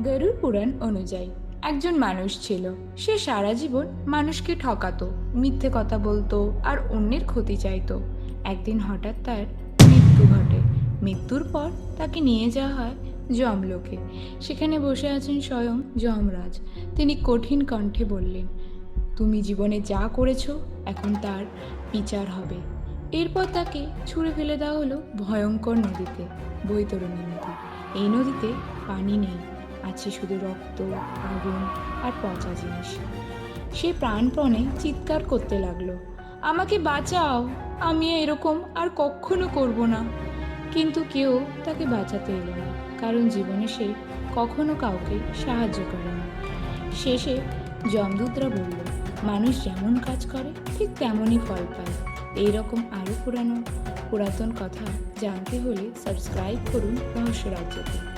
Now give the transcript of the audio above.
গরুড় পুরাণ অনুযায়ী একজন মানুষ ছিল। সে সারা জীবন মানুষকে ঠকাতো, মিথ্যে কথা বলতো আর অন্যের ক্ষতি চাইতো। একদিন হঠাৎ তার মৃত্যু ঘটে। মৃত্যুর পর তাকে নিয়ে যাওয়া হয় যমলোকে। সেখানে বসে আছেন স্বয়ং যমরাজ। তিনি কঠিন কণ্ঠে বললেন, তুমি জীবনে যা করেছো এখন তার বিচার হবে। এরপর তাকে ছুঁড়ে ফেলে দেওয়া হলো ভয়ঙ্কর নদীতে, বৈতরণী নদী। এই নদীতে পানি নেই, আছে শুধু রক্ত, আগুন আর পচা জিনিস। সে প্রাণপণে চিৎকার করতে লাগলো, আমাকে বাঁচাও, আমি এরকম আর কখনো করব না। কিন্তু কেউ তাকে বাঁচাতে এলো না, কারণ জীবনে সে কখনো কাউকে সাহায্য করেনি। শেষে যমদূতরা বলল, মানুষ যেমন কাজ করে ঠিক তেমনই ফল পায়। এইরকম আরও পুরাতন কথা জানতে হলে সাবস্ক্রাইব করুন রহস্য রাজ্যকে।